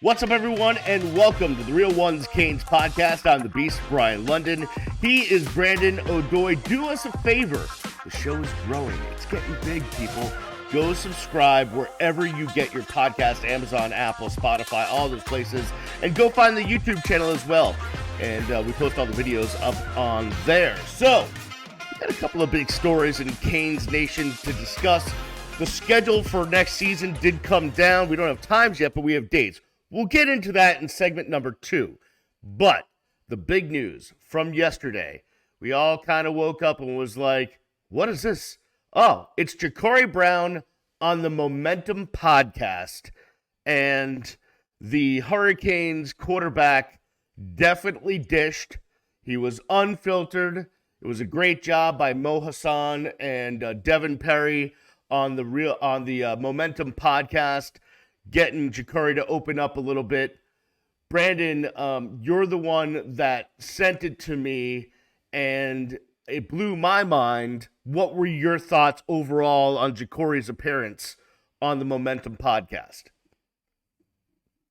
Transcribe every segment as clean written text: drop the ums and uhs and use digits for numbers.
What's up, everyone, and welcome to the Real Ones Canes podcast. I'm the Beast, Brian London. He is Brandon O'Doy. Do us a favor. The show is growing. It's getting big, people. Go subscribe wherever you get your podcast, Amazon, Apple, Spotify, all those places. And go find the YouTube channel as well. And we post all the videos up on there. So, we got a couple of big stories in Canes Nation to discuss. The schedule for next season did come down. We don't have times yet, but we have dates. We'll get into that in segment number 2. But the big news from yesterday, we all kind of woke up and was like, what is this? Oh, it's Jacurri Brown on the Momentum podcast. And the Hurricanes quarterback definitely dished. He was unfiltered. It was a great job by Mo Hassan and Devin Perry on the Momentum podcast, getting Jacurri to open up a little bit. Brandon, you're the one that sent it to me, and it blew my mind. What were your thoughts overall on Jacurri's appearance on the Momentum podcast?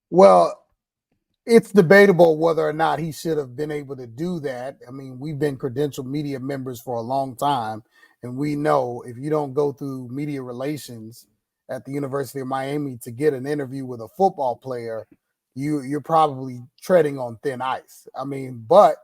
Well, it's debatable whether or not he should have been able to do that. I mean, we've been credentialed media members for a long time, and we know if you don't go through media relations at the University of Miami to get an interview with a football player, you're probably treading on thin ice. I mean, but,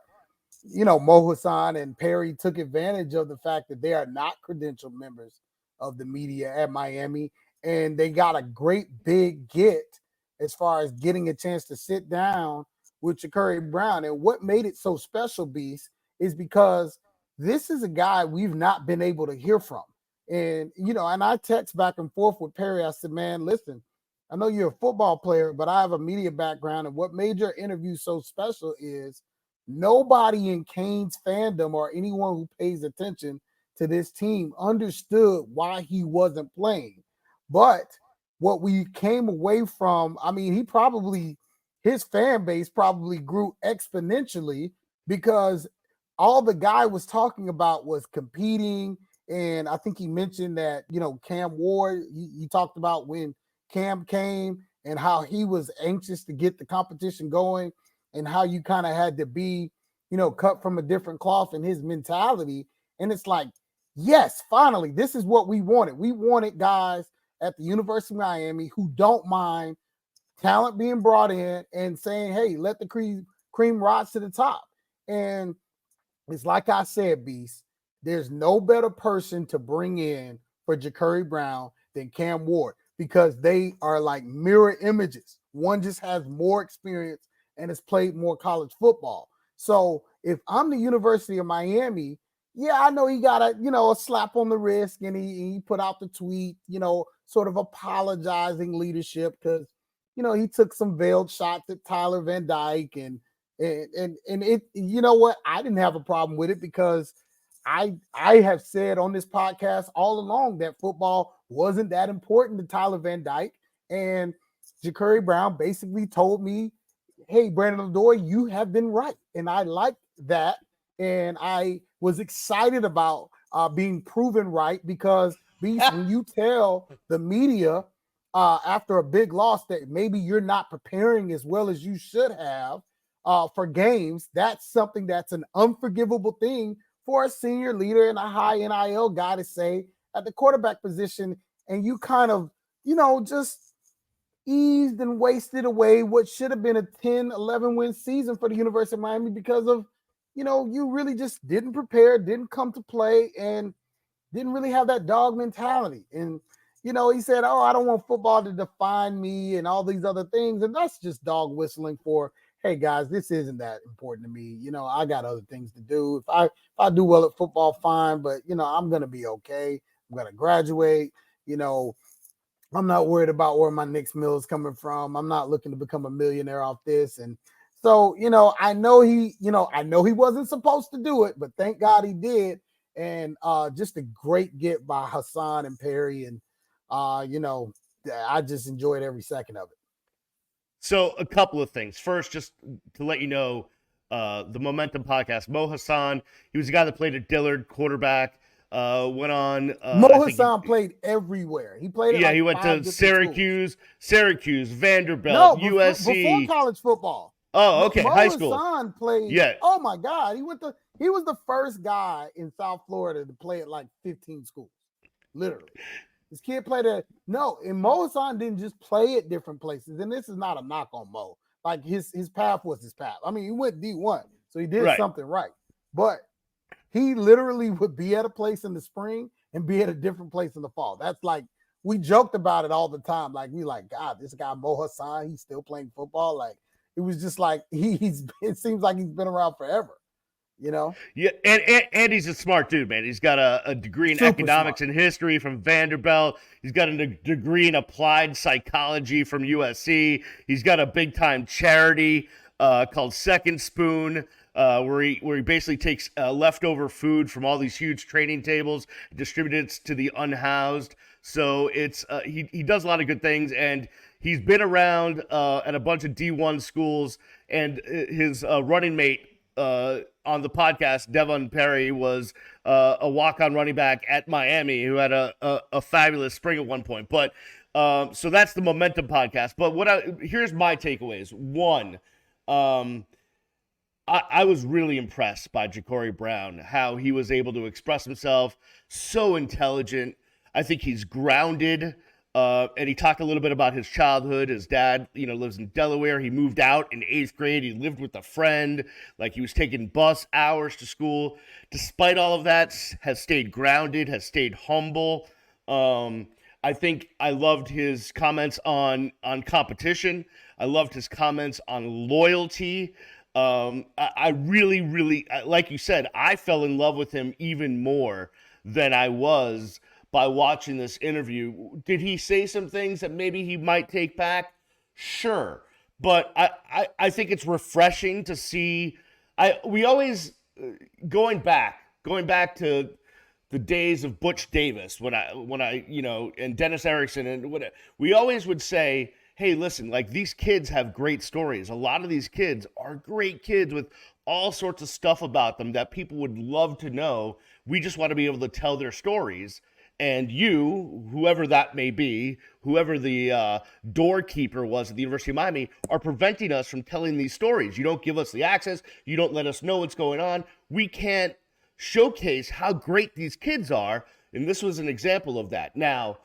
you know, Mo Hassan and Perry took advantage of the fact that they are not credentialed members of the media at Miami, and they got a great big get as far as getting a chance to sit down with Jacurri Brown. And what made it so special, Beast, is because this is a guy we've not been able to hear from. And, you know, and I text back and forth with Perry. I said, man, listen, I know you're a football player, but I have a media background. And what made your interview so special is nobody in Canes fandom or anyone who pays attention to this team understood why he wasn't playing. But what we came away from, I mean, his fan base probably grew exponentially because all the guy was talking about was competing. And I think he mentioned that, you know, Cam Ward, he talked about when Cam came and how he was anxious to get the competition going and how you kind of had to be, you know, cut from a different cloth in his mentality. And it's like, yes, finally, this is what we wanted. We wanted guys at the University of Miami who don't mind talent being brought in and saying, hey, let the cream rise to the top. And it's like I said, Beast, there's no better person to bring in for Jacurri Brown than Cam Ward because they are like mirror images. One just has more experience and has played more college football. So if I'm the University of Miami, yeah, I know he got a slap on the wrist and he put out the tweet, sort of apologizing leadership because, he took some veiled shots at Tyler Van Dyke and it, you know what? I didn't have a problem with it because I have said on this podcast all along that football wasn't that important to Tyler Van Dyke. And Jacurri Brown basically told me, hey, Brandon O'Doy, you have been right. And I liked that. And I was excited about being proven right because, Beast, when you tell the media after a big loss that maybe you're not preparing as well as you should have for games, that's something that's an unforgivable thing for a senior leader and a high NIL guy to say at the quarterback position. And you kind of, just eased and wasted away what should have been a 10-11 win season for the University of Miami because of, you really just didn't prepare, didn't come to play, and didn't really have that dog mentality. And, he said, oh, I don't want football to define me and all these other things. And that's just dog whistling for, hey, guys, this isn't that important to me. I got other things to do. If I do well at football, fine. But, I'm going to be okay. I'm going to graduate. I'm not worried about where my next meal is coming from. I'm not looking to become a millionaire off this. And so, I know he wasn't supposed to do it, but thank God he did. And just a great get by Hassan and Perry. And, I just enjoyed every second of it. So a couple of things. First, just to let you know, the Momentum podcast, Mo Hassan, he was the guy that played at Dillard, quarterback. Went on. Mo I think Hassan played everywhere. He played at he like went 5 to different schools. Syracuse, Vanderbilt, No, before USC. college football. Oh, okay, high Mo school. Hassan played. Yeah, Oh my God, he was the first guy in South Florida to play at like 15 schools. Literally, this kid played at and Mo Hassan didn't just play at different places. And this is not a knock on Mo. Like his path was his path. I mean, he went D1, so he did right. something right. But he literally would be at a place in the spring and be at a different place in the fall. That's like, we joked about it all the time. Like, God, this guy Mo Hassan, he's still playing football. Like, it was just like it seems like he's been around forever, you know? Yeah, and he's a smart dude, man. He's got a degree in Super economics smart. and history from Vanderbilt. He's got a degree in applied psychology from USC. He's got a big time charity called Second Spoon. Where he basically takes leftover food from all these huge training tables, distributes it to the unhoused. So it's he does a lot of good things, and he's been around at a bunch of D1 schools. And his running mate on the podcast, Devon Perry, was a walk-on running back at Miami who had a fabulous spring at one point. But so that's the Momentum podcast. But here's my takeaways. One. I was really impressed by Jacurri Brown, how he was able to express himself, so intelligent. I think he's grounded. And he talked a little bit about his childhood. His dad, lives in Delaware. He moved out in 8th grade. He lived with a friend. Like, he was taking bus hours to school. Despite all of that, has stayed grounded, has stayed humble. I think I loved his comments on competition. I loved his comments on loyalty. I really, really, like you said, I fell in love with him even more than I was by watching this interview. Did he say some things that maybe he might take back? Sure. But I think it's refreshing to see. We always, going back to the days of Butch Davis, when I and Dennis Erickson, and we always would say, hey, listen, like, these kids have great stories. A lot of these kids are great kids with all sorts of stuff about them that people would love to know. We just want to be able to tell their stories. And you, whoever that may be, whoever the doorkeeper was at the University of Miami, are preventing us from telling these stories. You don't give us the access. You don't let us know what's going on. We can't showcase how great these kids are. And this was an example of that. Now,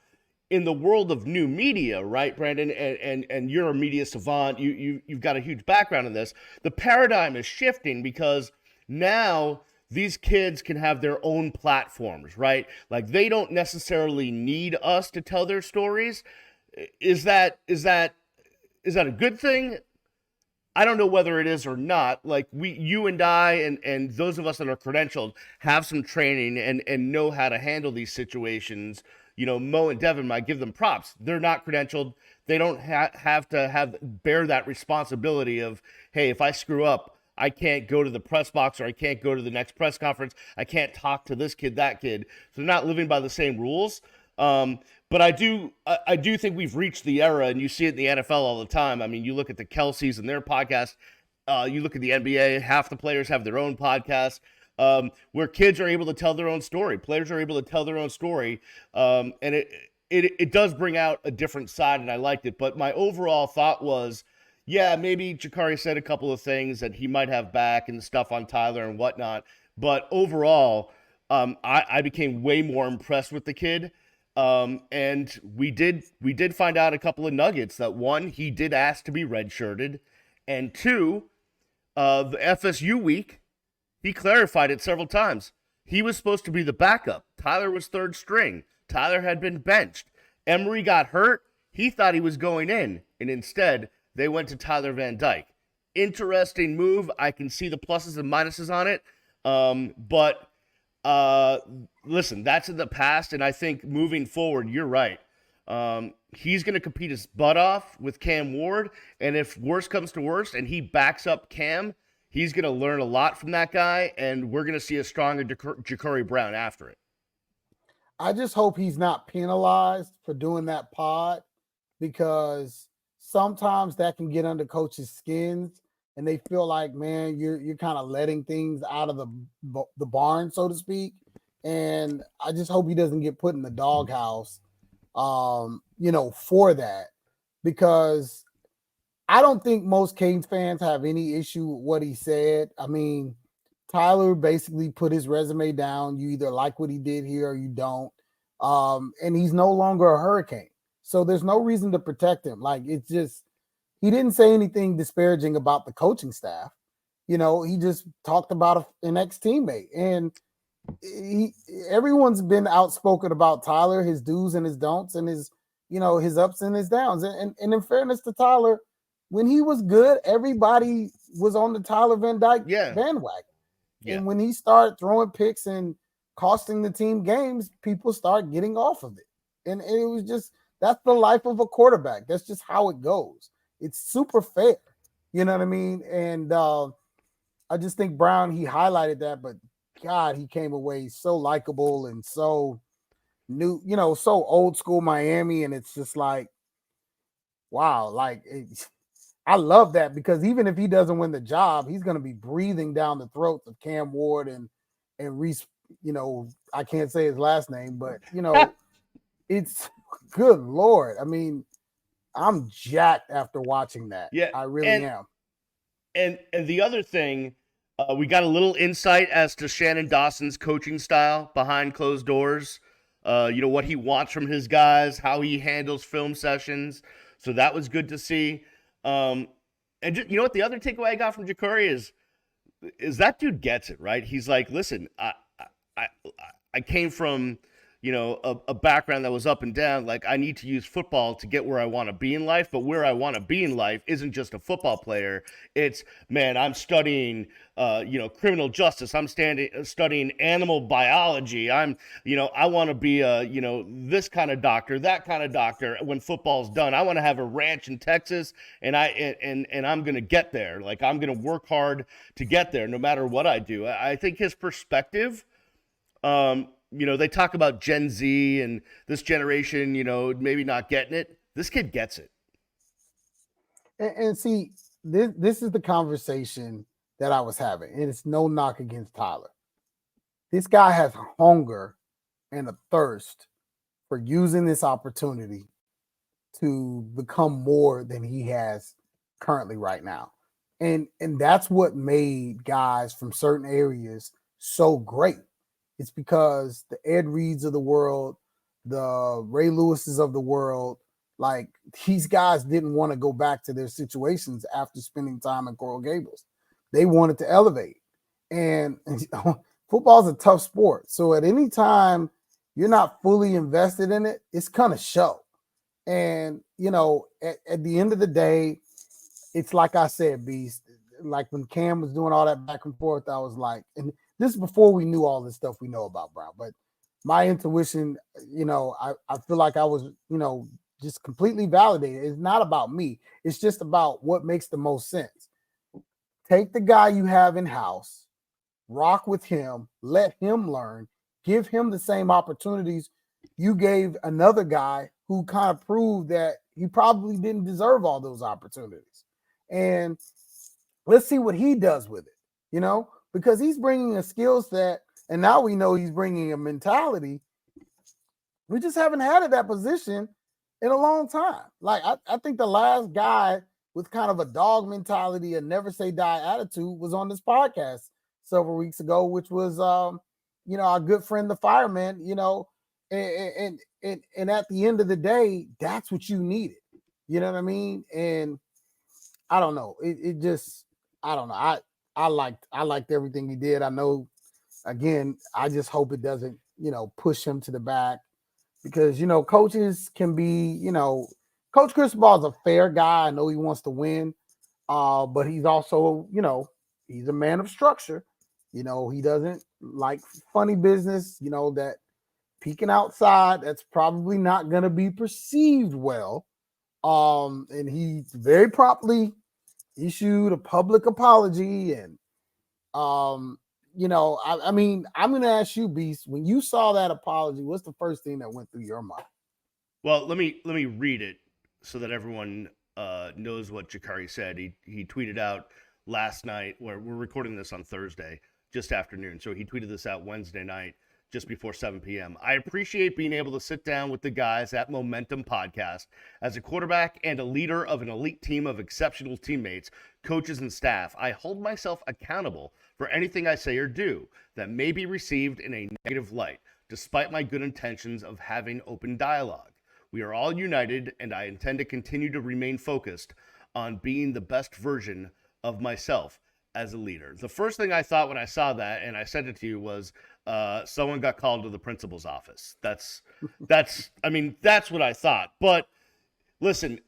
in the world of new media, right, Brandon, and you're a media savant, you've got a huge background in this. The paradigm is shifting because now these kids can have their own platforms, right? Like, they don't necessarily need us to tell their stories. Is that a good thing? I don't know whether it is or not. Like, you and I, and those of us that are credentialed have some training and know how to handle these situations. Mo and Devin, I give them props. They're not credentialed. They don't have to bear that responsibility of, hey, if I screw up, I can't go to the press box, or I can't go to the next press conference. I can't talk to this kid, that kid. So they're not living by the same rules. But I do think we've reached the era, and you see it in the NFL all the time. I mean, you look at the Kelseys and their podcast. You look at the NBA. Half the players have their own podcast. Where kids are able to tell their own story. Players are able to tell their own story. And it does bring out a different side, and I liked it. But my overall thought was, yeah, maybe Jacurri said a couple of things that he might have back and stuff on Tyler and whatnot. But overall, I became way more impressed with the kid. And we did find out a couple of nuggets. That one, he did ask to be redshirted. And two, the FSU week, he clarified it several times. He was supposed to be the backup. Tyler was third string. Tyler had been benched. Emory got hurt. He thought he was going in, and instead, they went to Tyler Van Dyke. Interesting move. I can see the pluses and minuses on it. But listen, that's in the past, and I think moving forward, you're right. He's going to compete his butt off with Cam Ward, and if worse comes to worst and he backs up Cam, he's going to learn a lot from that guy, and we're going to see a stronger Jacurri Brown after it. I just hope he's not penalized for doing that pod, because sometimes that can get under coaches' skins, and they feel like, man, you're kind of letting things out of the barn, so to speak. And I just hope he doesn't get put in the doghouse, for that, because I don't think most Canes fans have any issue with what he said. I mean, Tyler basically put his resume down. You either like what he did here or you don't. And he's no longer a Hurricane. So there's no reason to protect him. Like, it's just, he didn't say anything disparaging about the coaching staff. He just talked about an ex teammate. And he, everyone's been outspoken about Tyler, his do's and his don'ts, and his ups and his downs. And in fairness to Tyler, when he was good, everybody was on the Tyler Van Dyke bandwagon. Yeah. And when he started throwing picks and costing the team games, people start getting off of it. And it was just, that's the life of a quarterback. That's just how it goes. It's super fair. You know what I mean? And I just think Brown, he highlighted that, but God, he came away so likable and so new, so old school Miami. And it's just like, wow, I love that, because even if he doesn't win the job, he's going to be breathing down the throats of Cam Ward and Reese. I can't say his last name, but it's good Lord. I mean, I'm jacked after watching that. Yeah, I really am. And the other thing, we got a little insight as to Shannon Dawson's coaching style behind closed doors. What he wants from his guys, how he handles film sessions. So that was good to see. And you know what? The other takeaway I got from Jacurri is that dude gets it, right? He's like, listen, I I came from a background that was up and down. Like, I need to use football to get where I want to be in life, but where I want to be in life isn't just a football player. It's, man, I'm studying criminal justice. I'm studying animal biology. I want to be this kind of doctor, that kind of doctor. When football's done, I want to have a ranch in Texas, and I'm gonna get there. Like, I'm gonna work hard to get there, no matter what I do. I think his perspective. They talk about Gen Z and this generation, maybe not getting it. This kid gets it. And see, this is the conversation that I was having, and it's no knock against Tyler. This guy has hunger and a thirst for using this opportunity to become more than he has currently right now. And that's what made guys from certain areas so great. It's because the Ed Reeds of the world, the Ray Lewises of the world, like, these guys didn't want to go back to their situations after spending time in Coral Gables. They wanted to elevate. And football is a tough sport. So at any time you're not fully invested in it, it's kind of show. And, at the end of the day, it's like I said, Beast, like when Cam was doing all that back and forth, I was like, and this is before we knew all this stuff we know about Brown, but my intuition, I feel like I was, just completely validated. It's not about me. It's just about what makes the most sense. Take the guy you have in house, rock with him, let him learn, give him the same opportunities you gave another guy who kind of proved that he probably didn't deserve all those opportunities. And let's see what he does with it, because he's bringing a skill set, and now we know he's bringing a mentality. We just haven't had at that position in a long time. Like, I think the last guy with kind of a dog mentality, a never say die attitude, was on this podcast several weeks ago, which was, our good friend, the fireman, and at the end of the day, that's what you needed. You know what I mean? And I don't know. It just, I don't know. I liked everything he did. I know, again, I just hope it doesn't, push him to the back, because, coaches can be, Coach Cristobal is a fair guy. I know he wants to win, but he's also, he's a man of structure. He doesn't like funny business, that peeking outside, that's probably not going to be perceived well. And he very promptly issued a public apology. And, I mean, I'm going to ask you, Beast, when you saw that apology, what's the first thing that went through your mind? Well, let me read it so that everyone knows what Jacurri said. He tweeted out last night, where we're recording this on Thursday, just afternoon. So he tweeted this out Wednesday night. just before 7 p.m. I appreciate being able to sit down with the guys at Momentum Podcast. As a quarterback and a leader of an elite team of exceptional teammates, coaches, and staff, I hold myself accountable for anything I say or do that may be received in a negative light, despite my good intentions of having open dialogue. We are all united, and I intend to continue to remain focused on being the best version of myself as a leader. The first thing I thought when I saw that, and I sent it to you, was someone got called to the principal's office. That's what I thought. But listen,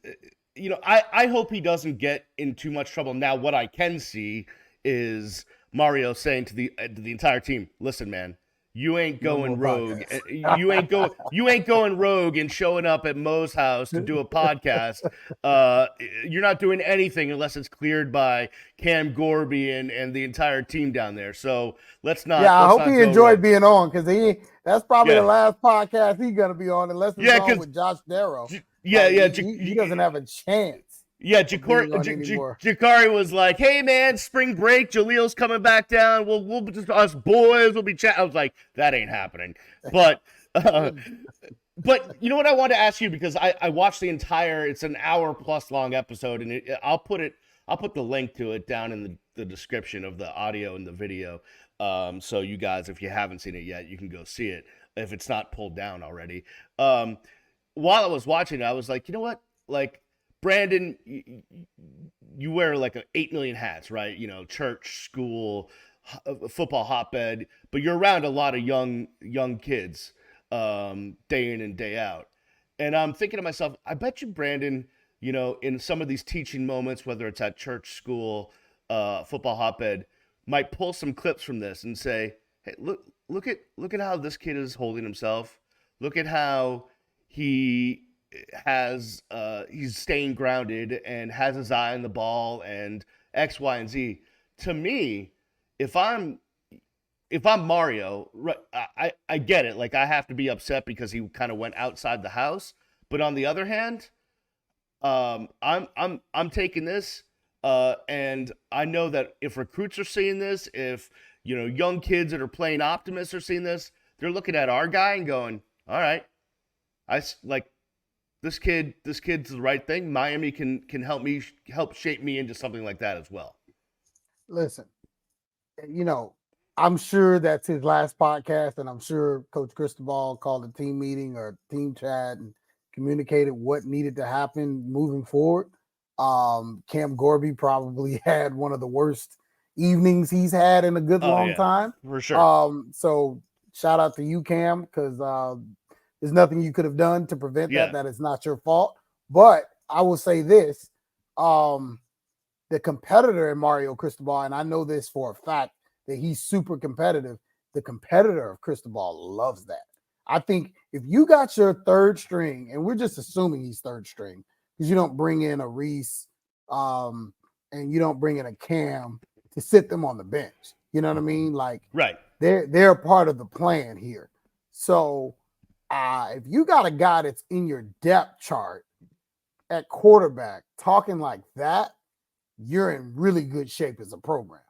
I hope he doesn't get in too much trouble. Now, what I can see is Mario saying to the entire team, "Listen, man, you ain't going rogue. You ain't going rogue and showing up at Mo's house to do a podcast. You're not doing anything unless it's cleared by Cam Gorby and the entire team down there. So let's not." Yeah, I let's hope not he enjoyed being on, because that's probably the last podcast he's gonna be on, unless it's on with Josh Darrow. He doesn't have a chance. Yeah, Jacurri was like, "Hey man, spring break, Jaleel's coming back down. We'll just us boys will be chatting." I was like, "That ain't happening." But you know what I want to ask you, because I watched the entire. It's an hour plus long episode, and I'll put the link to it down in the description of the audio and the video. So you guys, if you haven't seen it yet, you can go see it if it's not pulled down already. While I was watching it, I was like, you know what, like. Brandon, you wear like 8 million hats, right? Church, school, football hotbed, but you're around a lot of young kids day in and day out. And I'm thinking to myself, I bet you Brandon, in some of these teaching moments, whether it's at church, school, football hotbed, might pull some clips from this and say, "Hey, look at how this kid is holding himself. Look at how he's staying grounded and has his eye on the ball and X, Y, and Z." To me, if I'm Mario, right, I get it. Like, I have to be upset because he kind of went outside the house. But on the other hand, I'm taking this, and I know that if recruits are seeing this, if young kids that are playing optimists are seeing this, they're looking at our guy and going, "All right, this kid's the right thing. Miami can help shape me into something like that as well." Listen, I'm sure that's his last podcast, and I'm sure Coach Cristobal called a team meeting or team chat and communicated what needed to happen moving forward. Cam Gorby probably had one of the worst evenings he's had in a good long time. For sure. So shout out to you, Cam, because there's nothing you could have done to prevent that. That is not your fault. But I will say this, the competitor in Mario Cristobal, and I know this for a fact that he's super competitive, the competitor of Cristobal loves that. I think if you got your third string, and we're just assuming he's third string, because you don't bring in a Reese and you don't bring in a Cam to sit them on the bench. You know what I mean? Like, right. They're part of the plan here. So if you got a guy that's in your depth chart at quarterback talking like that, you're in really good shape as a program.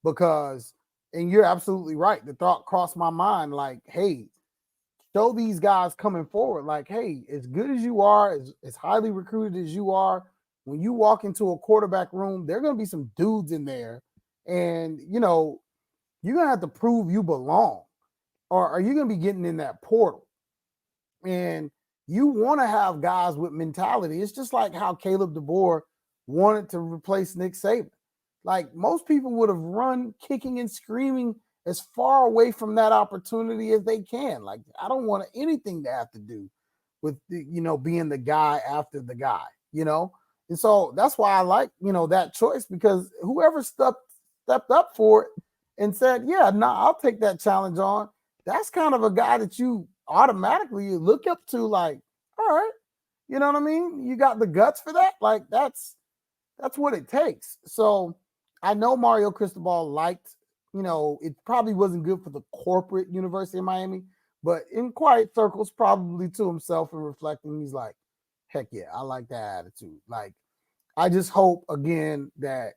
Because, and you're absolutely right, the thought crossed my mind, like, hey, show these guys coming forward, like, hey, as good as you are, as highly recruited as you are, when you walk into a quarterback room, there are going to be some dudes in there, and, you're going to have to prove you belong, or are you going to be getting in that portal? And you want to have guys with mentality. It's just like how Caleb DeBoer wanted to replace Nick Saban. Like, most people would have run kicking and screaming as far away from that opportunity as they can. Like, I don't want anything to have to do with, being the guy after the guy, And so that's why I like, that choice, because whoever stepped up for it and said, yeah, I'll take that challenge on. That's kind of a guy that you automatically look up to, like, all right, you know what I mean? You got the guts for that. Like, that's what it takes. So I know Mario Cristobal liked, it probably wasn't good for the corporate University of Miami, but in quiet circles, probably to himself and reflecting, he's like, heck yeah, I like that attitude. Like, I just hope, again, that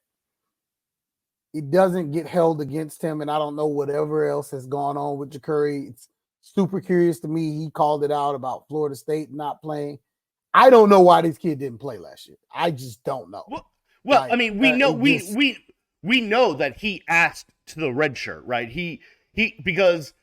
it doesn't get held against him. And I don't know whatever else has gone on with Jacurri. super curious to me. He called it out about Florida State not playing. I don't know why this kid didn't play last year. I just don't know. Well, I mean, we know it just, we know that he asked to the red shirt, right? He because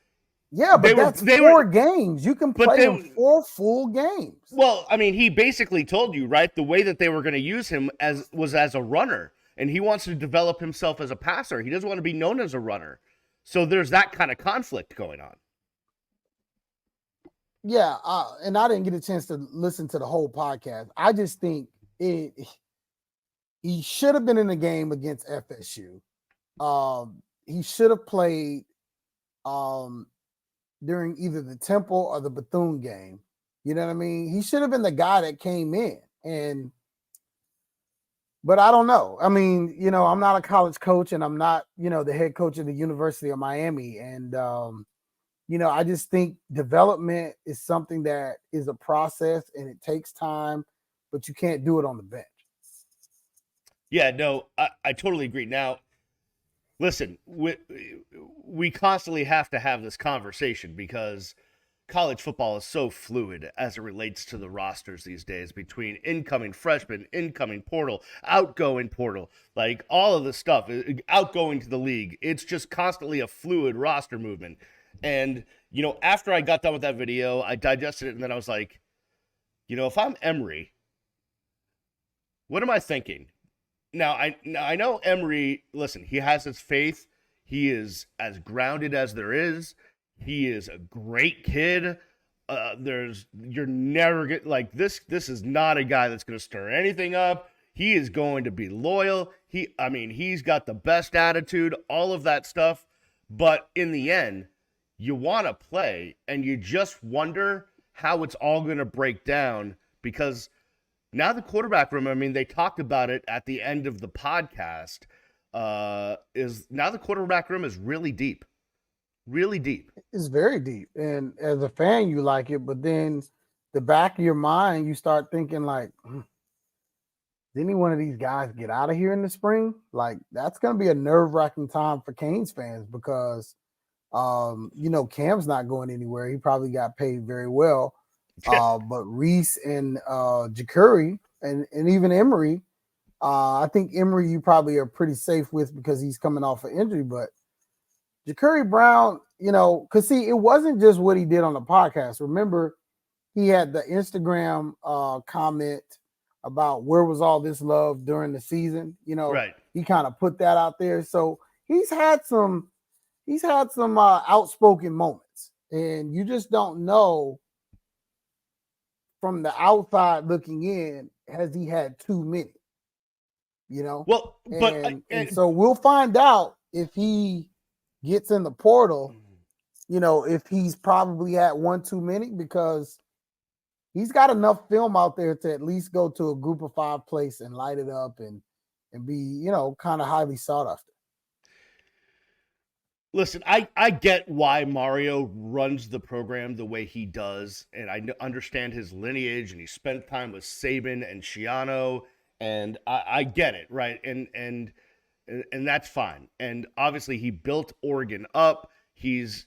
yeah, but that's four games. You can play him 4 full games. Well, I mean, he basically told you, right? The way that they were going to use him was as a runner, and he wants to develop himself as a passer. He doesn't want to be known as a runner. So there's that kind of conflict going on. Yeah, and I didn't get a chance to listen to the whole podcast. I just think he should have been in the game against FSU. He should have played during either the Temple or the Bethune game. You know what I mean? He should have been the guy that came in. But I don't know. I mean, I'm not a college coach, and I'm not, the head coach of the University of Miami. And, I just think development is something that is a process and it takes time, but you can't do it on the bench. Yeah, no, I totally agree. Now, listen, we constantly have to have this conversation because college football is so fluid as it relates to the rosters these days between incoming freshmen, incoming portal, outgoing portal, like all of this stuff, outgoing to the league. It's just constantly a fluid roster movement. And, after I got done with that video, I digested it, and then I was like, if I'm Emory, what am I thinking? Now, I know Emory, listen, he has his faith. He is as grounded as there is. He is a great kid. You're never get like this. This is not a guy that's going to stir anything up. He is going to be loyal. He's got the best attitude, all of that stuff. But in the end, you want to play, and you just wonder how it's all going to break down because now the quarterback room, they talked about it at the end of the podcast, is now the quarterback room is really deep. Really deep. It's very deep. And as a fan, you like it, but then the back of your mind, you start thinking like, did any one of these guys get out of here in the spring? Like, that's going to be a nerve-wracking time for Canes fans because, Cam's not going anywhere. He probably got paid very well. But Reese and Jacurri and even Emory, I think Emory you probably are pretty safe with because he's coming off an injury, but Jacurri Brown, because see, it wasn't just what he did on the podcast. Remember, he had the Instagram comment about where was all this love during the season. Right. He kind of put that out there. So he's had some outspoken moments, and you just don't know from the outside looking in, has he had too many? Well, but and so we'll find out if he gets in the portal, if he's probably had one too many because he's got enough film out there to at least go to a group of 5 place and light it up and be, kind of highly sought after. Listen, I get why Mario runs the program the way he does, and I understand his lineage, and he spent time with Saban and Shiano, and I get it, right? And that's fine. And obviously, he built Oregon up. He's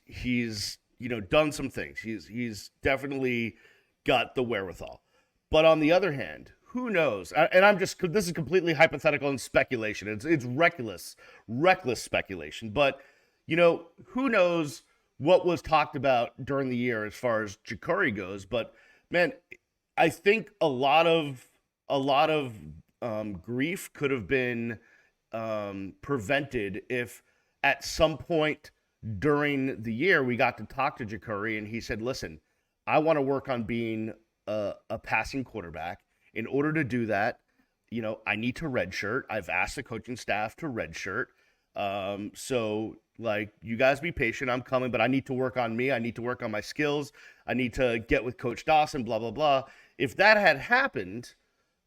done some things. He's definitely got the wherewithal. But on the other hand, who knows? And this is completely hypothetical and speculation. It's reckless speculation. But who knows what was talked about during the year as far as Jacurri goes. But man, I think a lot of grief could have been prevented if at some point during the year we got to talk to Jacurri and he said, listen, I want to work on being a passing quarterback. In order to do that, I need to redshirt. I've asked the coaching staff to redshirt. So like, you guys be patient. I'm coming, but I need to work on me. I need to work on my skills. I need to get with Coach Dawson, blah, blah, blah. If that had happened,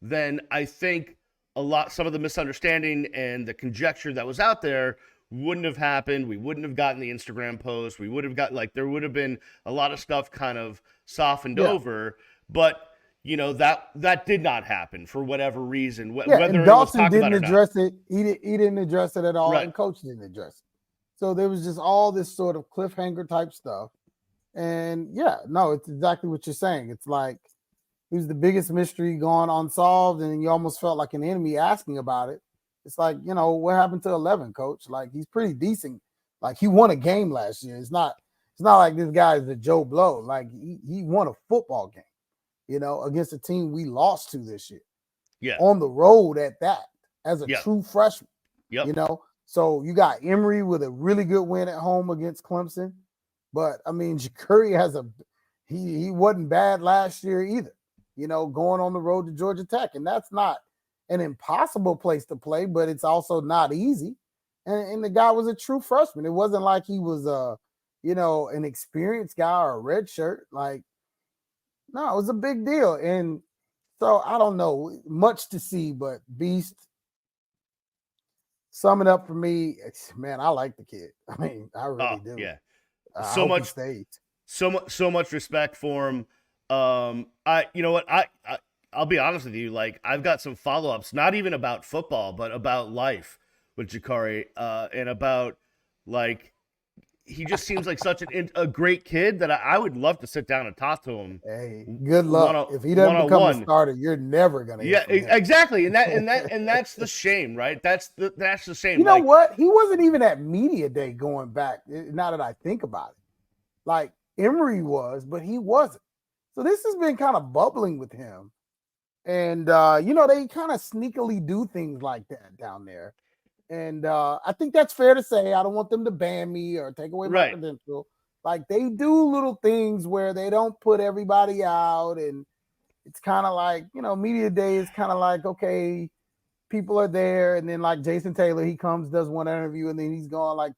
then I think some of the misunderstanding and the conjecture that was out there wouldn't have happened. We wouldn't have gotten the Instagram post. We would have there would have been a lot of stuff kind of softened over, but that did not happen for whatever reason. Whether and Dawson didn't address it. He didn't address it at all. Right. And Coach didn't address it. So there was just all this sort of cliffhanger type stuff. And yeah, no, it's exactly what you're saying. It's like he was the biggest mystery gone unsolved, and you almost felt like an enemy asking about it. It's like, what happened to 11, coach? Like, he's pretty decent. Like, he won a game last year. It's not like this guy is a Joe Blow. Like, he won a football game, against a team we lost to this year. Yeah. On the road at that, as a Yep. true freshman. Yep. So you got Emory with a really good win at home against Clemson. But I mean, Jacurri he wasn't bad last year either, going on the road to Georgia Tech. And that's not an impossible place to play, but it's also not easy. And the guy was a true freshman. It wasn't like he was an experienced guy or a red shirt. Like, no, it was a big deal. And so I don't know, much to see, but Beast, sum it up for me, man, I like the kid. I mean, I really do. Yeah. I hope he stays. So much respect for him. You know what? I'll be honest with you. Like, I've got some follow-ups, not even about football, but about life with Jacurri, and about, like, he just seems like such a great kid that I would love to sit down and talk to him. Hey, good luck. If he doesn't become a starter, you're never gonna. Yeah, exactly. And that's the shame, right? That's the shame. You know what? He wasn't even at media day going back. Now that I think about it, like Emory was, but he wasn't. So this has been kind of bubbling with him, and they kind of sneakily do things like that down there. And I think that's fair to say. I don't want them to ban me or take away my credential. Like, they do little things where they don't put everybody out. And it's kind of like, media day is kind of like, okay, people are there. And then like Jason Taylor, he comes, does one interview, and then he's gone. Like,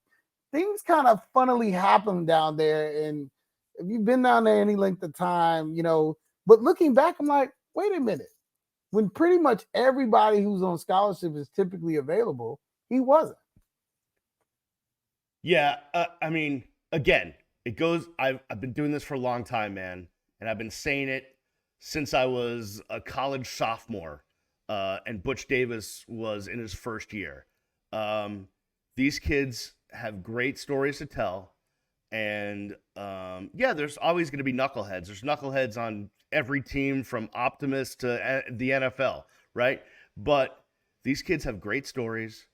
things kind of funnily happen down there. And if you've been down there any length of time, but looking back, I'm like, wait a minute. When pretty much everybody who's on scholarship is typically available, he wasn't. Yeah, I mean, again, it goes. I've been doing this for a long time, man, and I've been saying it since I was a college sophomore, and Butch Davis was in his first year. These kids have great stories to tell, and there's always going to be knuckleheads. There's knuckleheads on every team from Optimus to the NFL, right? But these kids have great stories.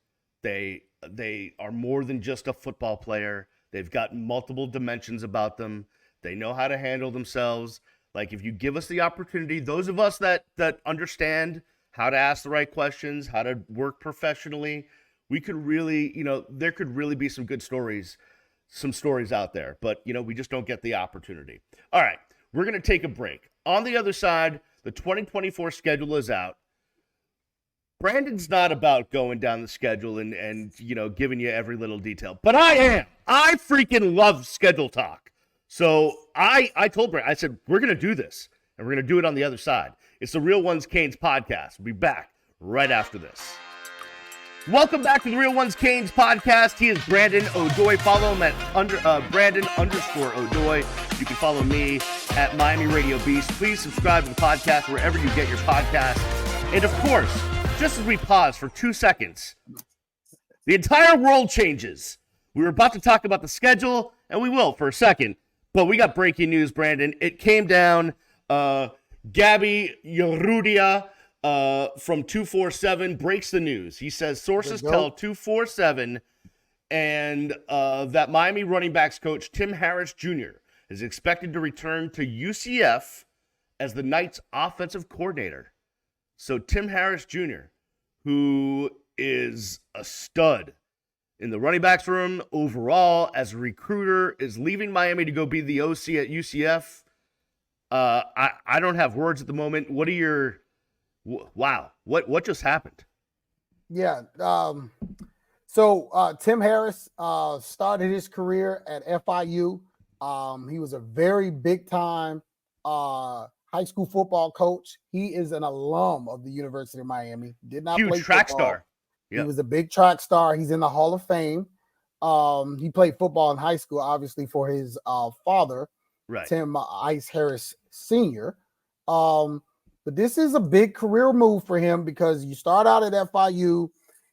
They are more than just a football player. They've got multiple dimensions about them. They know how to handle themselves. Like, if you give us the opportunity, those of us that understand how to ask the right questions, how to work professionally, we could really, there could really be some good stories, some stories out there. But, we just don't get the opportunity. All right, we're going to take a break. On the other side, the 2024 schedule is out. Brandon's not about going down the schedule and giving you every little detail, but I am. I freaking love schedule talk. So I told Brandon, I said, we're going to do this, and we're going to do it on the other side. It's the Real Ones Canes podcast. We'll be back right after this. Welcome back to the Real Ones Canes podcast. He is Brandon O'Doy. Follow him at Brandon_O'Doy. You can follow me at Miami Radio Beast. Please subscribe to the podcast wherever you get your podcasts. And of course, just as we pause for 2 seconds, the entire world changes. We were about to talk about the schedule, and we will for a second, but we got breaking news, Brandon. It came down. Gabby Yarudia from 247 breaks the news. He says sources tell 247 and that Miami running backs coach Tim Harris Jr. is expected to return to UCF as the Knights offensive coordinator. So Tim Harris Jr., who is a stud in the running backs room overall as a recruiter, is leaving Miami to go be the OC at UCF. I don't have words at the moment. What are your wow? What just happened? Yeah. So Tim Harris started his career at FIU. He was a very big time high school football coach. He is an alum of the University of Miami. Did not huge play track football. Star. Yep. He was a big track star. He's in the Hall of Fame. He played football in high school, obviously, for his father, right, Tim Ice Harris Sr. But this is a big career move for him because you start out at FIU.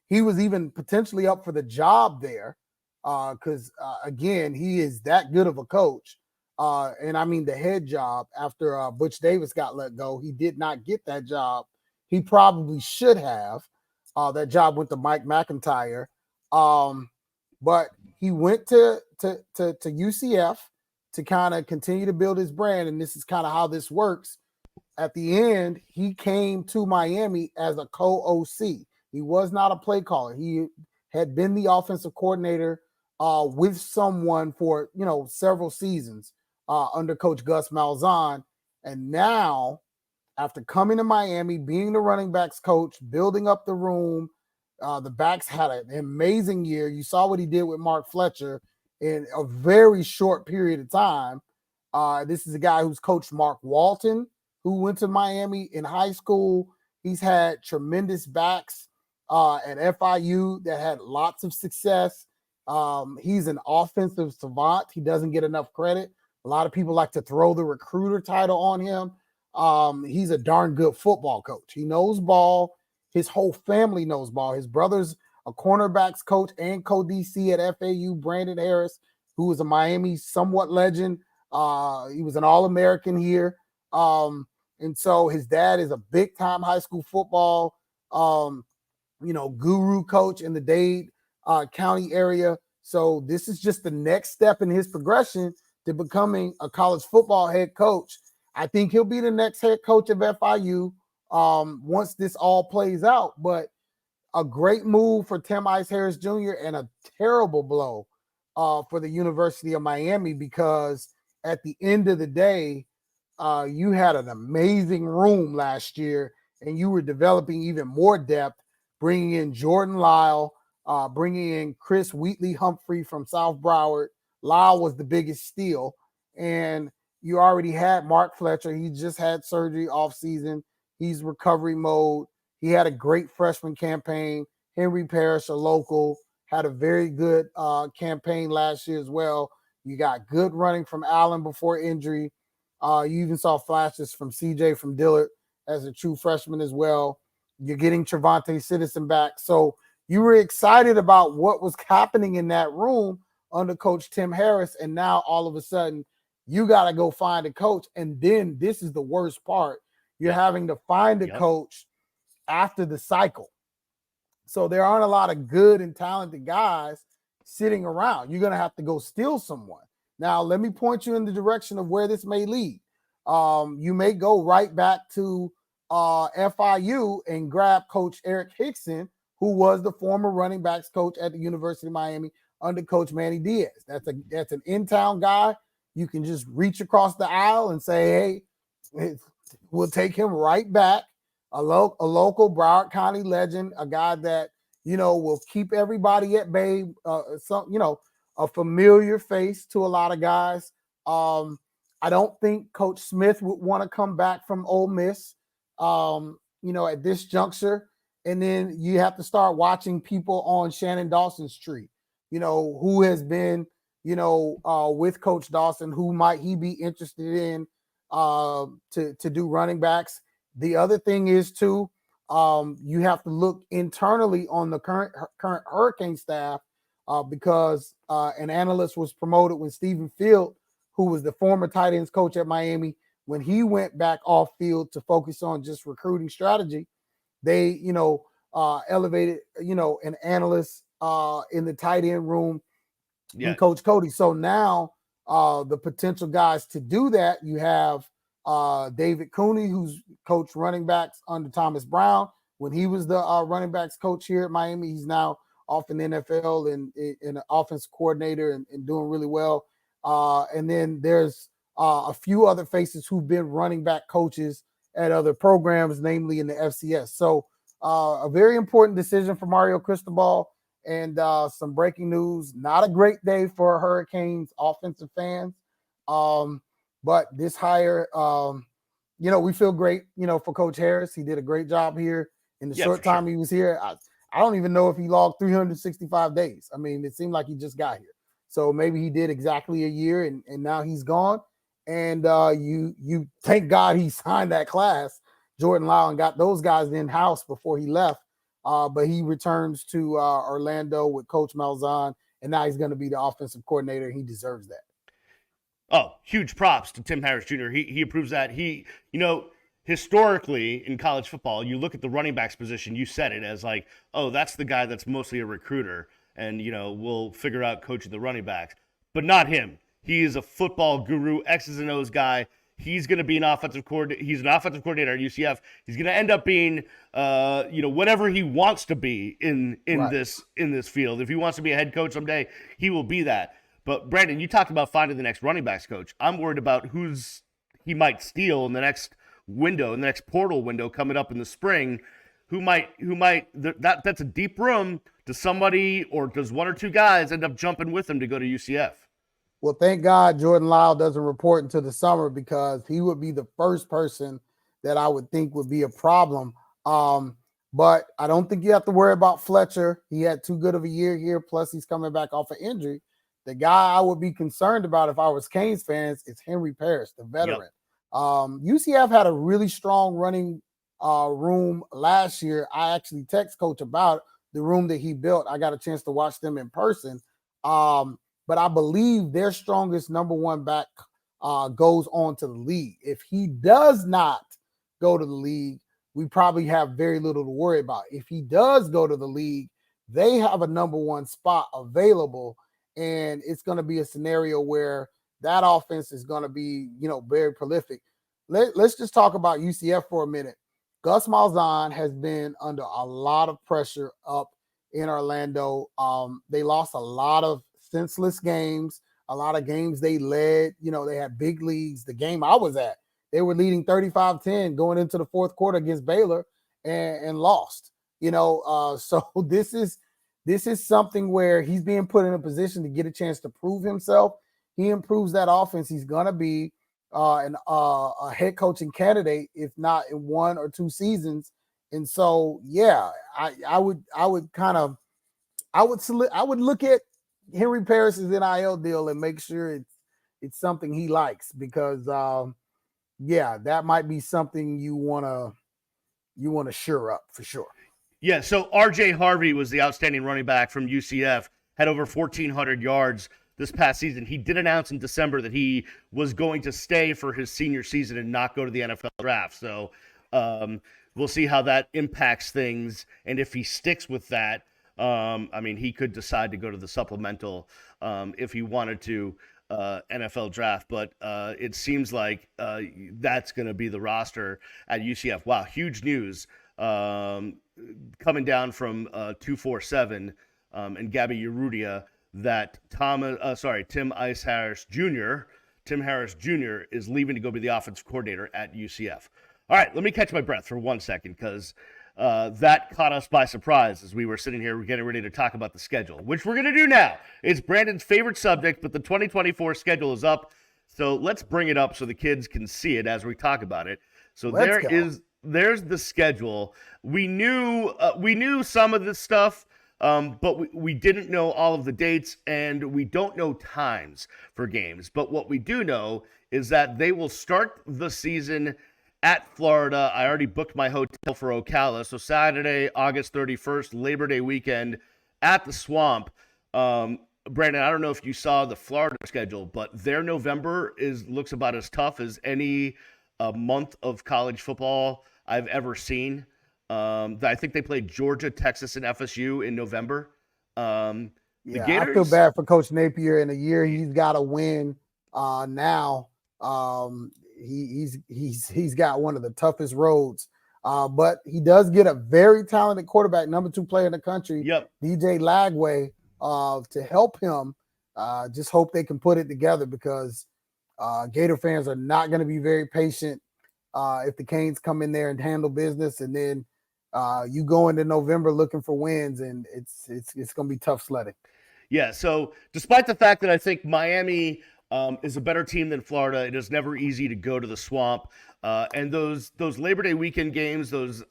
He was even potentially up for the job there because, again, he is that good of a coach. and I mean the head job after Butch Davis got let go. He did not get that job. He probably should have. That job went to Mike McIntyre. But he went to UCF to kind of continue to build his brand. And this is kind of how this works. At the end, he came to Miami as a co-OC. He was not a play caller. He had been the offensive coordinator with someone for several seasons under Coach Gus Malzahn. And now, after coming to Miami, being the running backs coach, building up the room, the backs had an amazing year. You saw what he did with Mark Fletcher in a very short period of time. This is a guy who's coached Mark Walton, who went to Miami in high school. He's had tremendous backs at FIU that had lots of success. He's an offensive savant. He doesn't get enough credit. A lot of people like to throw the recruiter title on him. He's a darn good football coach. He knows ball. His whole family knows ball. His brother's a cornerbacks coach and co-DC at FAU, Brandon Harris, who was a Miami somewhat legend. He was an All-American here. And so his dad is a big-time high school football, guru coach in the Dade County area. So this is just the next step in his progression to becoming a college football head coach. I think he'll be the next head coach of FIU once this all plays out. But a great move for Tim Ice Harris Jr. and a terrible blow for the University of Miami, because at the end of the day, you had an amazing room last year, and you were developing even more depth, bringing in Jordan Lyle, bringing in Chris Wheatley Humphrey from South Broward. Lyle was the biggest steal, and you already had Mark Fletcher. He just had surgery off season. He's recovery mode. He had a great freshman campaign. Henry Parrish, a local, had a very good campaign last year as well. You got good running from Allen before injury. You even saw flashes from CJ from Dillard as a true freshman as well. You're getting Trevante Citizen back. So you were excited about what was happening in that room under Coach Tim Harris. And now all of a sudden, you got to go find a coach. And then this is the worst part. You're having to find a coach after the cycle. So there aren't a lot of good and talented guys sitting around. You're going to have to go steal someone. Now, let me point you in the direction of where this may lead. You may go right back to FIU and grab Coach Eric Hickson, who was the former running backs coach at the University of Miami under Coach Manny Diaz. That's an in-town guy. You can just reach across the aisle and say, hey, we'll take him right back. A local Broward County legend, a guy that, will keep everybody at bay, a familiar face to a lot of guys. I don't think Coach Smith would want to come back from Ole Miss, at this juncture. And then you have to start watching people on Shannon Dawson's tree, who has been, with Coach Dawson, who might he be interested in to do running backs. The other thing is too, you have to look internally on the current Hurricane staff because an analyst was promoted when Stephen Field, who was the former tight ends coach at Miami, when he went back off field to focus on just recruiting strategy, they, elevated, an analyst in the tight end room in Coach Cody. So now the potential guys to do that, you have David Cooney, who's coached running backs under Thomas Brown when he was the running backs coach here at Miami. He's now off in the NFL and an offensive coordinator and doing really well. And then there's a few other faces who've been running back coaches at other programs, namely in the FCS. So a very important decision for Mario Cristobal. And some breaking news, not a great day for Hurricanes offensive fans. But this hire, we feel great, for Coach Harris. He did a great job here in the short time he was here. I don't even know if he logged 365 days. I mean, it seemed like he just got here. So maybe he did exactly a year and now he's gone. And you thank God he signed that class, Jordan Lyle, and got those guys in-house before he left. But he returns to Orlando with Coach Malzahn, and now he's going to be the offensive coordinator. He deserves that. Oh, huge props to Tim Harris Jr. He approves that. Historically in college football, you look at the running backs position, you said it as like, oh, that's the guy that's mostly a recruiter, and we'll figure out coaching the running backs. But not him. He is a football guru, X's and O's guy. He's going to be an offensive coordinator. He's an offensive coordinator at UCF. He's going to end up being, whatever he wants to be in Right. this field. If he wants to be a head coach someday, he will be that. But Brandon, you talked about finding the next running backs coach. I'm worried about who's he might steal in the next window, in the next portal window coming up in the spring. That's a deep room. Does somebody or does one or two guys end up jumping with him to go to UCF? Well, thank God Jordan Lyle doesn't report until the summer, because he would be the first person that I would think would be a problem. But I don't think you have to worry about Fletcher. He had too good of a year here. Plus, he's coming back off an injury. The guy I would be concerned about if I was Canes fans is Henry Parrish, the veteran. Yep. UCF had a really strong running room last year. I actually text coach about the room that he built. I got a chance to watch them in person. But I believe their strongest number one back goes on to the league. If he does not go to the league, we probably have very little to worry about. If he does go to the league, they have a number one spot available, and it's going to be a scenario where that offense is going to be, very prolific. Let's just talk about UCF for a minute. Gus Malzahn has been under a lot of pressure up in Orlando. They lost a lot of senseless games, a lot of games they led. They had big leads. The game I was at, they were leading 35-10 going into the fourth quarter against Baylor and lost. So this is something where he's being put in a position to get a chance to prove himself. He improves that offense, he's gonna be a head coaching candidate, if not in 1 or 2 seasons. And so, yeah, I would look at Henry Parrish's NIL deal and make sure it's something he likes, because that might be something you want to shore up for sure. Yeah, so RJ Harvey was the outstanding running back from UCF, had over 1,400 yards this past season. He did announce in December that he was going to stay for his senior season and not go to the NFL draft. So we'll see how that impacts things. And if he sticks with that, he could decide to go to the supplemental if he wanted to NFL draft. But it seems like that's going to be the roster at UCF. Wow, huge news coming down from 247 and Gabby Urrutia that Tim Harris Jr. is leaving to go be the offensive coordinator at UCF. All right, let me catch my breath for 1 second, because that caught us by surprise as we were sitting here getting ready to talk about the schedule, which we're going to do now. It's Brandon's favorite subject, but the 2024 schedule is up. So let's bring it up so the kids can see it as we talk about it. So there's the schedule. We knew some of this stuff, but we didn't know all of the dates, and we don't know times for games. But what we do know is that they will start the season at Florida. I already booked my hotel for Ocala. So Saturday, August 31st, Labor Day weekend at the Swamp. Brandon, I don't know if you saw the Florida schedule, but their November looks about as tough as any month of college football I've ever seen. I think they played Georgia, Texas, and FSU in November. The Gators, I feel bad for Coach Napier. In a year he's got to win now. He's got one of the toughest roads, but he does get a very talented quarterback, number 2 player in the country, DJ Lagway, to help him. Just hope they can put it together, because Gator fans are not going to be very patient if the Canes come in there and handle business, and then you go into November looking for wins, and it's going to be tough sledding. Yeah. So despite the fact that I think Miami is a better team than Florida, it is never easy to go to the Swamp. And those Labor Day weekend games, those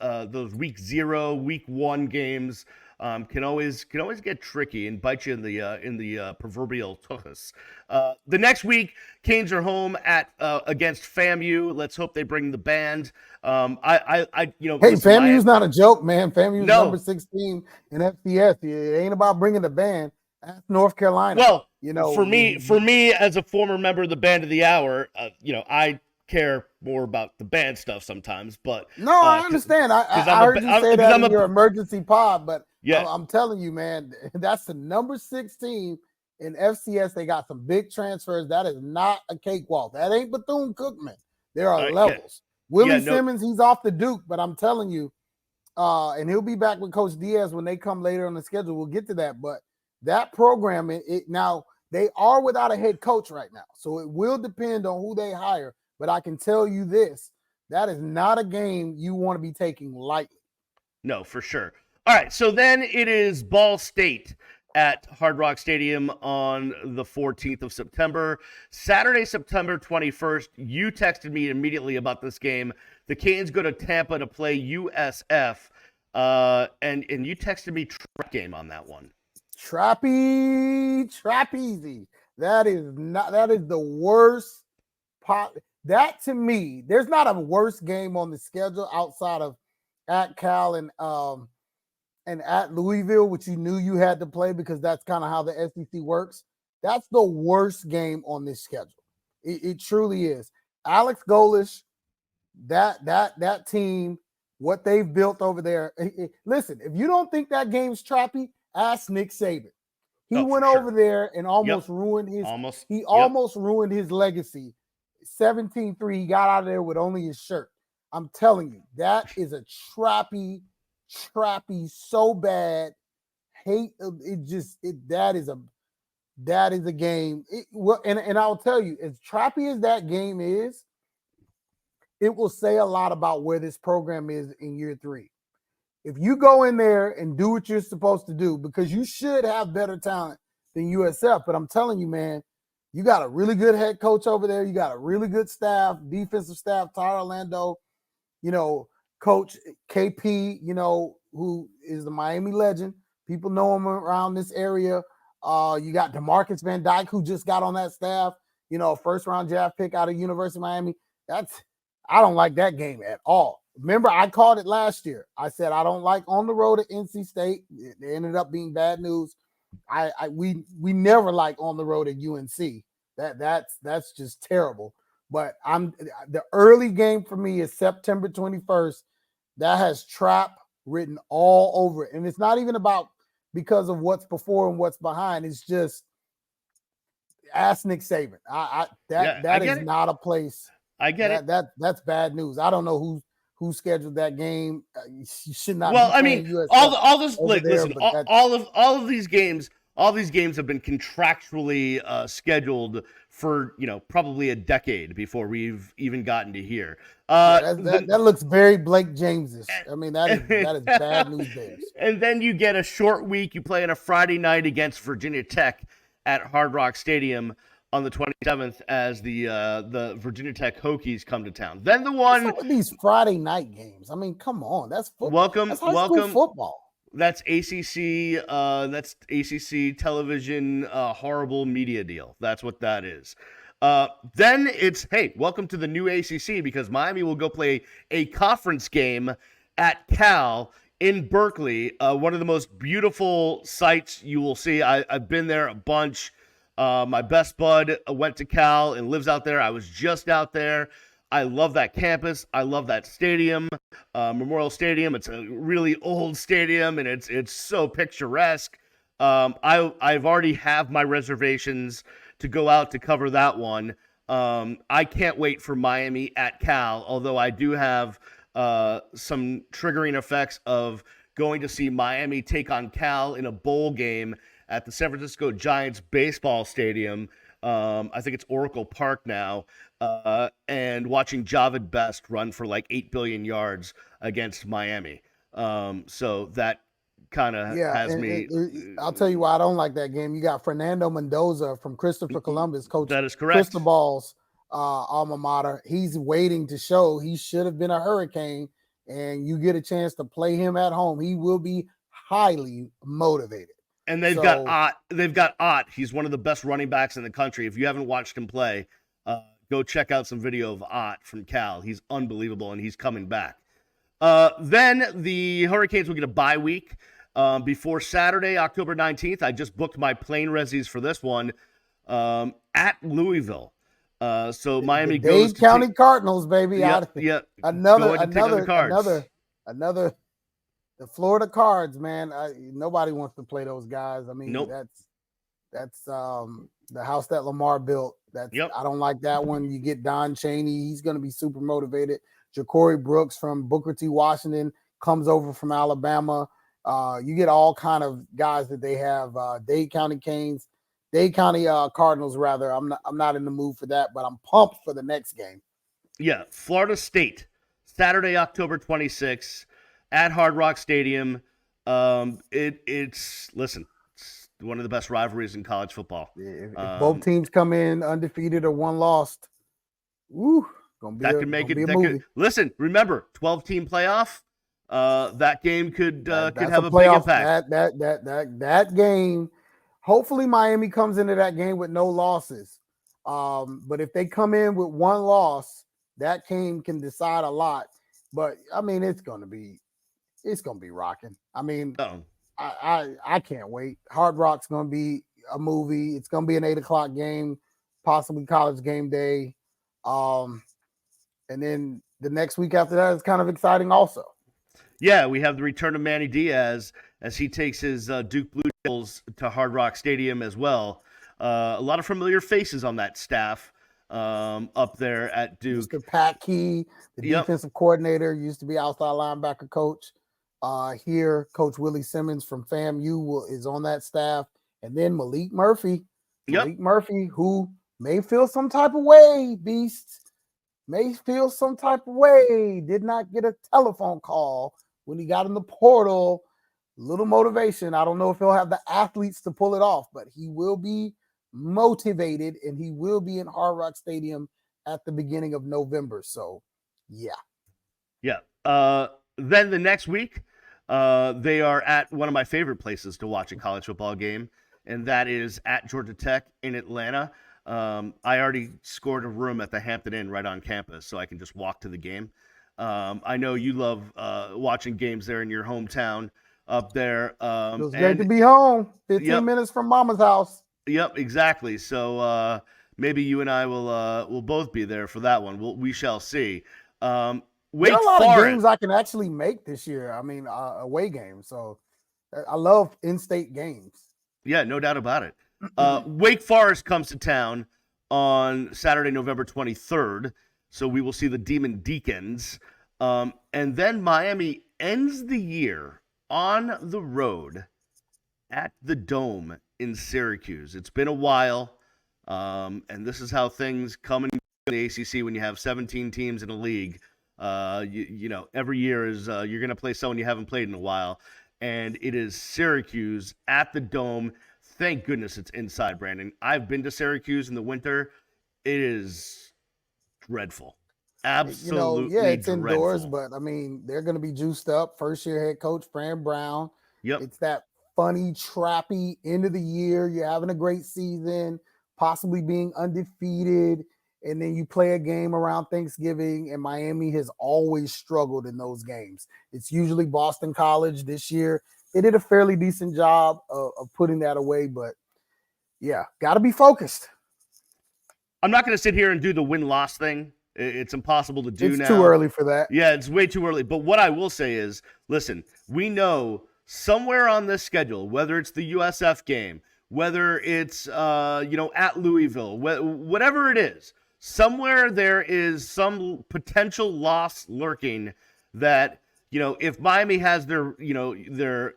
week 0, week 1 games can always get tricky and bite you in the proverbial tuchus. The next week, Canes are home against FAMU. Let's hope they bring the band. FAMU's not a joke, man. FAMU's number 16 in FCS. It ain't about bringing the band. Ask North Carolina. Well, You know, for me as a former member of the Band of the Hour, I care more about the band stuff sometimes, but no, I because understand. I'm I a heard you say because that I'm in a your emergency pod, but yeah. I'm telling you, man, that's the number 6 team in FCS. They got some big transfers. That is not a cakewalk. That ain't Bethune-Cookman. There are Yeah, levels. yeah, Willie no, Simmons, he's off the Duke, but I'm telling you, and he'll be back with Coach Diaz when they come later on the schedule. We'll get to that, but that program, it now they are without a head coach right now, so it will depend on who they hire. But I can tell you this: that is not a game you want to be taking lightly. no, for sure. All right, so then it is Ball State at Hard Rock Stadium on the 14th of September. Saturday, September 21st, you texted me immediately about this game. The Canes go to Tampa to play USF, and you texted me trap game on that one. Trapezy. That is not. That is the worst pot. That to me, there's not a worse game on the schedule outside of at Cal and at Louisville, which you knew you had to play because that's kind of how the SEC works. That's the worst game on this schedule. It truly is. Alex Golish, that team, what they've built over there. Listen, if you don't think that game's trappy, ask Nick Saban. He Oh, for went sure. over there and almost Yep. ruined his Yep. almost ruined his legacy. 17-3, he got out of there with only his shirt. I'm telling you, that is a trappy so bad. Hate that is a game. And I'll tell you, as trappy as that game is, it will say a lot about where this program is in year 3. If you go in there and do what you're supposed to do, because you should have better talent than USF, but I'm telling you, man, you got a really good head coach over there. You got a really good staff, defensive staff, Tyler Orlando, Coach KP, who is the Miami legend. People know him around this area. You got DeMarcus Van Dyke, who just got on that staff, first round draft pick out of University of Miami. I don't like that game at all. Remember, I called it last year. I said I don't like on the road at NC State. It ended up being bad news. We never like on the road at UNC. That's just terrible. But the early game for me is September 21st. That has trap written all over it. And it's not even about because of what's before and what's behind. It's just ask Nick Saban. That is not a place. I get it. That's bad news. I don't know who scheduled that game. You should not. Well, I mean, all this. Listen, all of these games, all these games have been contractually scheduled for probably a decade before we've even gotten to here. That looks very Blake James-ish. I mean, that is bad news bears. And then you get a short week. You play on a Friday night against Virginia Tech at Hard Rock Stadium on the 27th as the Virginia Tech Hokies come to town. Then the one with these Friday night games. I mean, come on, that's football. That's high school football. That's ACC. That's ACC television. Horrible media deal. That's what that is. Then it's welcome to the new ACC because Miami will go play a conference game at Cal in Berkeley. One of the most beautiful sights you will see. I've been there a bunch. My best bud went to Cal and lives out there. I was just out there. I love that campus. I love that stadium, Memorial Stadium. It's a really old stadium, and it's so picturesque. I've already have my reservations to go out to cover that one. I can't wait for Miami at Cal, although I do have some triggering effects of going to see Miami take on Cal in a bowl game at the San Francisco Giants baseball stadium. I think it's Oracle Park now, and watching Javid Best run for like 8 billion yards against Miami. So that kind of has me. I'll tell you why I don't like that game. You got Fernando Mendoza from Christopher Columbus, coach. That is correct. Cristobal's alma mater. He's waiting to show he should have been a Hurricane, and you get a chance to play him at home. He will be highly motivated. And they've got Ott. They've got Ott. He's one of the best running backs in the country. If you haven't watched him play, go check out some video of Ott from Cal. He's unbelievable, and he's coming back. Then the Hurricanes will get a bye week. before Saturday, October 19th. I just booked my plane resis for this one at Louisville. So Miami the goes Dade to County Cardinals, baby. Yep. Another, Going to take on the Cards. another. The Florida Cards, man. Nobody wants to play those guys. I mean, Nope. that's the house that Lamar built. I don't like that one. You get Don Chaney. He's going to be super motivated. Jacurri Brooks from Booker T. Washington comes over from Alabama. You get all kind of guys that they have. Dade County Cardinals, rather. I'm not in the mood for that, but I'm pumped for the next game. Yeah, Florida State, Saturday, October 26th at Hard Rock Stadium. It's one of the best rivalries in college football. If both teams come in undefeated or one lost, Listen, remember, 12-team playoff. That game could have a big impact. That game. Hopefully, Miami comes into that game with no losses. But if they come in with one loss, that game can decide a lot. But I mean, it's gonna be rocking. I mean, I can't wait. Hard Rock's gonna be a movie. It's gonna be an 8:00 game, possibly College game day. And then the next week after that is kind of exciting also. Yeah, we have the return of Manny Diaz as he takes his Duke Blue Devils to Hard Rock Stadium as well. A lot of familiar faces on that staff up there at Duke. Mr. Pat Key, the defensive coordinator, used to be outside linebacker coach. Here, Coach Willie Simmons from FAMU is on that staff. And then Malik Murphy. Malik Murphy, who may feel some type of way, Beasts. May feel some type of way. Did not get a telephone call when he got in the portal. Little motivation. I don't know if he'll have the athletes to pull it off, but he will be motivated and he will be in Hard Rock Stadium at the beginning of November. So, yeah. Then the next week, they are at one of my favorite places to watch a college football game, and that is at Georgia Tech in Atlanta. I already scored a room at the Hampton Inn right on campus, so I can just walk to the game. I know you love watching games there in your hometown up there. Feels great to be home. 15 minutes from Mama's house. Yep, exactly. So maybe you and I will both be there for that one. We shall see. There are a lot of games I can actually make this year. I mean, away games. So I love in-state games. Yeah, no doubt about it. Wake Forest comes to town on Saturday, November 23rd. So we will see the Demon Deacons. And then Miami ends the year on the road at the Dome in Syracuse. It's been a while. And this is how things come in the ACC when you have 17 teams in a league. Every year is you're going to play someone you haven't played in a while. And it is Syracuse at the Dome. Thank goodness it's inside, Brandon. I've been to Syracuse in the winter. It is dreadful. Absolutely it's dreadful. Indoors, but, I mean, they're going to be juiced up. First-year head coach, Fran Brown. Yep. It's that funny, trappy end of the year. You're having a great season, possibly being undefeated, and then you play a game around Thanksgiving, and Miami has always struggled in those games. It's usually Boston College. This year, they did a fairly decent job of putting that away, but, yeah, got to be focused. I'm not going to sit here and do the win-loss thing. It's impossible to do now. It's too early for that. Yeah, it's way too early. But what I will say is, listen, we know somewhere on this schedule, whether it's the USF game, whether it's at Louisville, whatever it is, somewhere there is some potential loss lurking that, if Miami has their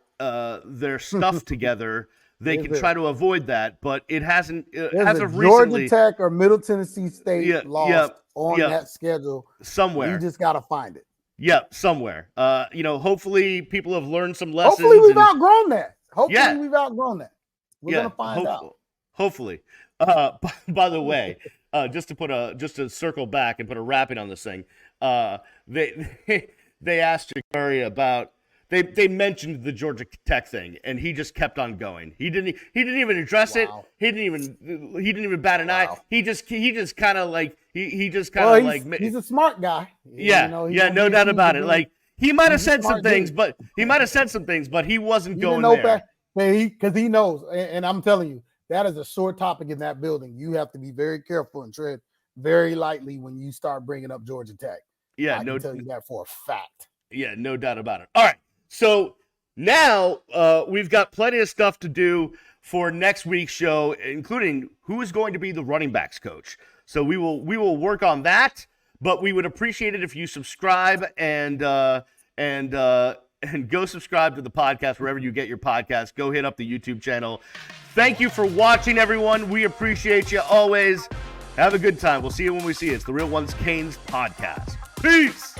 stuff together, they can try to avoid that, but it hasn't. As of recently, Georgia Tech or Middle Tennessee State lost on that schedule. Somewhere. You just got to find it. Yep, somewhere. Hopefully people have learned some lessons. Hopefully we've outgrown that. We've outgrown that. We're going to find out. Hopefully. By the way, just to circle back and put a wrapping on this thing, they asked Jacurri about. They mentioned the Georgia Tech thing, and he just kept on going. He didn't even address it. He didn't even bat an eye. He just kind of like he's a smart guy. Yeah, no doubt about it. Like He might have He's a said some smart things, dude. but he wasn't He going didn't know there. back because he knows, and I'm telling you, that is a sore topic in that building. You have to be very careful and tread very lightly when you start bringing up Georgia Tech. Yeah, I can tell you that for a fact. Yeah, no doubt about it. All right, so now we've got plenty of stuff to do for next week's show, including who is going to be the running backs coach. So we will work on that, but we would appreciate it if you subscribe and go subscribe to the podcast wherever you get your podcast. Go hit up the YouTube channel. Thank you for watching, everyone. We appreciate you always. Have a good time. We'll see you when we see you. It's the Real Ones Canes podcast. Peace.